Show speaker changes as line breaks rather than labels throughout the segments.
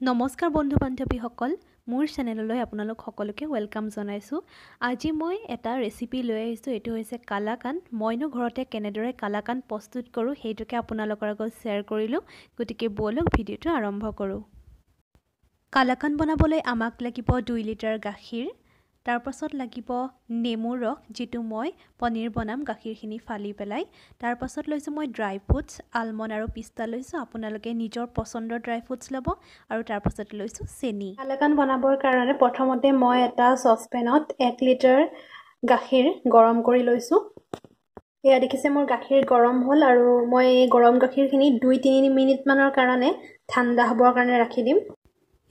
নমস্কাৰ বন্ধু বান্ধৱীসকল মোৰ চেনেললৈ আপোনালোক সকলোকে ওয়েলকাম জনাইছো। আজি মই এটা ৰেচিপি লৈ আহিছো। এটো হৈছে কালাকান্দ। মইনো ঘৰতে কেনেদৰে কালাকান্দ প্ৰস্তুত কৰো হেইটোকে আপোনালোকৰ আগত শেয়াৰ কৰিলো। গতিকে বলক ভিডিওটো আৰম্ভ কৰো। কালাকান্দ বনাবলৈ আমাক লাগিব 2 লিটাৰ গাখীৰ, তাৰ পাছত লাগিব নেমুৰ ৰস যেটো মই পনীৰ বনাম গাখীৰখিনি ফালি পেলাই। তাৰ পাছত লৈছো মই ড্ৰাই ফ্ৰুটস আলমন্ড আৰু পিস্তা লৈছো। আপোনালোকে নিজৰ পছন্দৰ ড্ৰাই ফ্ৰুটস লব আৰু তাৰ পাছত লৈছো চেনি। কালাকান্দ বনাবৰ কাৰণে প্ৰথমতে মই এটা সসপেনত 1 লিটাৰ গাখীৰ গৰম কৰি লৈছো। এয়া দেখিছে মোৰ গাখীৰ গৰম হ'ল আৰু মই এই গৰম গাখীৰখিনি 2-3 মিনিট মানৰ কাৰণে ঠাণ্ডা হ'বৰ কাৰণে ৰাখি দিম।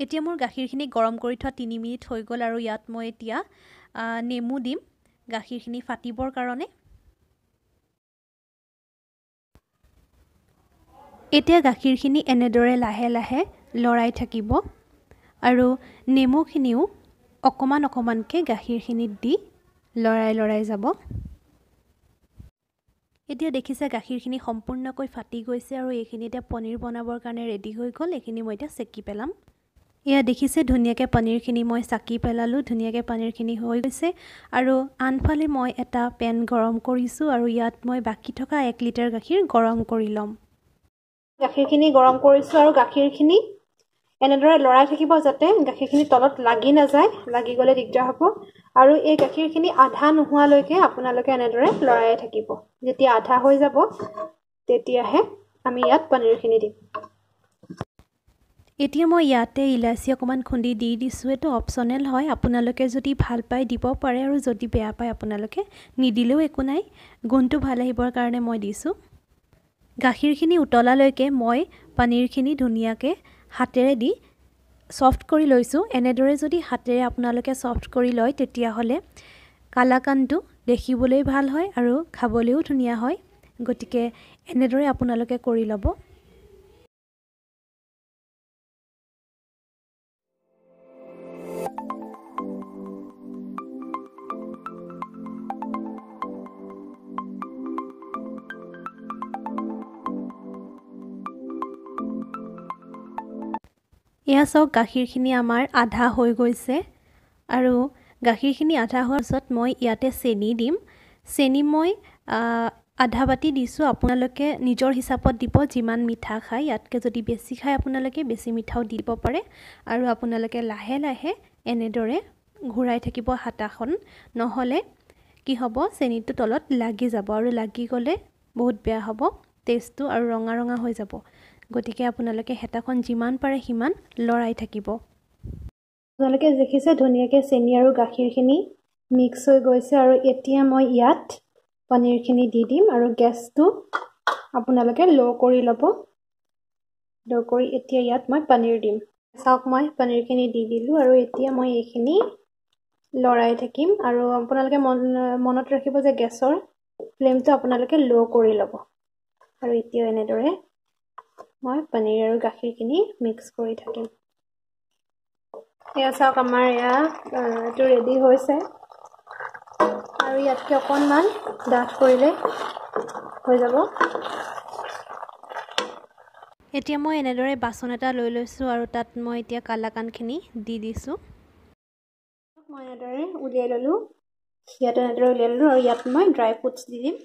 এতিয়া মোৰ গাখীৰখিনি গৰম কৰি থোৱা 3 মিনিট হৈ গ'ল আৰু ইয়াত মই এতিয়া নেমু দিম গাখীৰখিনি ফাটিবৰ কাৰণে। এতিয়া গাখীৰখিনি এনেদৰে লাহে লাহে লৰাই থাকিব আৰু নেমুখিনিও অকমানকে গাখীৰখিনিত দি লৰাই যাব। এতিয়া দেখিছে গাখীৰখিনি সম্পূৰ্ণকৈ ফাটি গৈছে আৰু এইখিনি এতিয়া পনীৰ বনাবৰ কাৰণে ৰেডি হৈ গ'ল। এইখিনি মই এতিয়া সেকি পেলাম। এয়া দেখিছে ধুনিয়াকে পনীৰখিনি মই সাকি পেলালো। ধুনিয়াকে পনীৰখিনি হৈ গৈছে আৰু আনফালে মই এটা পেন গৰম কৰিছো আৰু ইয়াত মই বাকি থকা 1 লিটাৰ গাখীৰ গৰম কৰি লম। গাখীৰখিনি গৰম কৰিছো আৰু গাখীৰখিনি এনেদৰে লৰাই থাকিব যাতে গাখীৰখিনি তলত লাগি না যায়। লাগি গলে দিগদাৰ হ'ব আৰু এই গাখীৰখিনি আধা নোহোৱালৈকে আপোনালোকে এনেদৰে লৰাই থাকিব। যেতিয়া আধা হৈ যাব তেতিয়াহে আমি ইয়াত পনীৰখিনি দিম। এতিয়া মই ইয়াতে ইলাচি অকমান খুন্দি দি দিছো। এটো অপচনেল হয়, আপোনালোকে যদি ভাল পায় দিব পাৰে আৰু যদি বেয়া পায় আপোনালোকে নিদিলেও একো নাই। গুণটো ভাল আহিবৰ কাৰণে মই দিছো। গাখীৰখিনি উতলালৈকে মই পনীৰখিনি ধুনিয়াকে হাতেৰে দি সফট কৰি লৈছো। এনেদৰে যদি হাতেৰে আপোনালোকে সফট কৰি লয় তেতিয়া হলে কালাকান্দটো দেখিবলৈ ভাল হয় আৰু খাবলৈও ধুনিয়া হয়। গতিকে এনেদৰে আপোনালোকে কৰি লব। এয়া সব গাখীৰখিনি আমাৰ আধা হৈ গৈছে আৰু গাখীৰখিনি আধা হোৱাৰ পিছত মই ইয়াতে চেনি দিম। চেনি মই আধা বাটি দিছো। আপোনালোকে নিজৰ হিচাপত দিব যিমান মিঠা খায়। ইয়াতকে যদি বেছি খায় আপোনালোকে বেছি মিঠাও দিব পাৰে আৰু আপোনালোকে লাহে লাহে এনেদৰে ঘুৰাই থাকিব হাতাখন, নহলে কি হ'ব চেনিটো তলত লাগি যাব আৰু লাগি গলে বহুত বেয়া হ'ব টেষ্টটো আৰু ৰঙা ৰঙা হৈ যাব। গতিকে আপোনালোকে হেতাখন যিমান পাৰে সিমান লৰাই থাকিব। আপোনালোকে দেখিছে ধুনিয়াকে চেনি আৰু গাখীৰখিনি মিক্স হৈ গৈছে আৰু এতিয়া মই ইয়াত পনীৰখিনি দি দিম আৰু গেছটো আপোনালোকে লো কৰি ল'ব। লো কৰি এতিয়া ইয়াত মই পনীৰ দিম। চাওক মই পনীৰখিনি দি দিলো আৰু এতিয়া মই এইখিনি লৰাই থাকিম আৰু আপোনালোকে মনত ৰাখিব যে গেছৰ ফ্লেমটো আপোনালোকে লো কৰি ল'ব। আৰু এতিয়া এনেদৰে মই পনীৰ আৰু গাখীৰখিনি মিক্স কৰি থাকিম। এয়া চাওক আমাৰ এটো ৰেডি হৈছে আৰু ইয়াতকে অকণমান ডাঠ কৰিলে হৈ যাব। এতিয়া মই এনেদৰে বাচন এটা লৈ লৈছো আৰু তাত মই এতিয়া কালাকান্দখিনি দি দিছো। মই এনেদৰে উলিয়াই ললো। ইয়াত এনেদৰে উলিয়াই ললো আৰু ইয়াত মই ড্ৰাই ফ্ৰুটস দি দিম।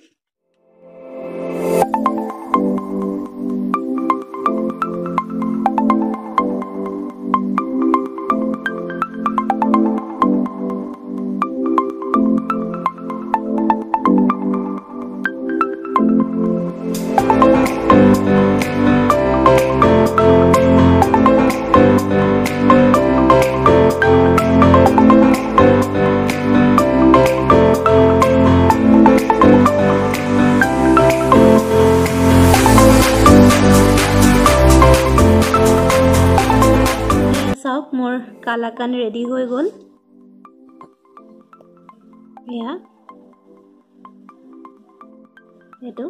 মোৰ কালাকান্দ ৰেডি হৈ গ'ল। এয়া এটো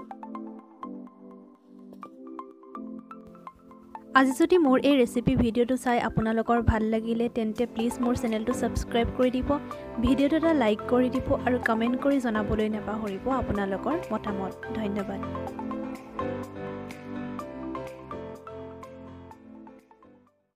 আজি যদি মোৰ এই ৰেচিপি ভিডিওটো চাই আপোনালোকৰ ভাল লাগিলে তেন্তে প্লিজ মোৰ চেনেলটো সাবস্ক্ৰাইব কৰি দিব, ভিডিওটো এটা লাইক কৰি দিব আৰু কমেন্ট কৰি জনাবলৈ নাপাহৰিব আপোনালোকৰ মতামত। ধন্যবাদ।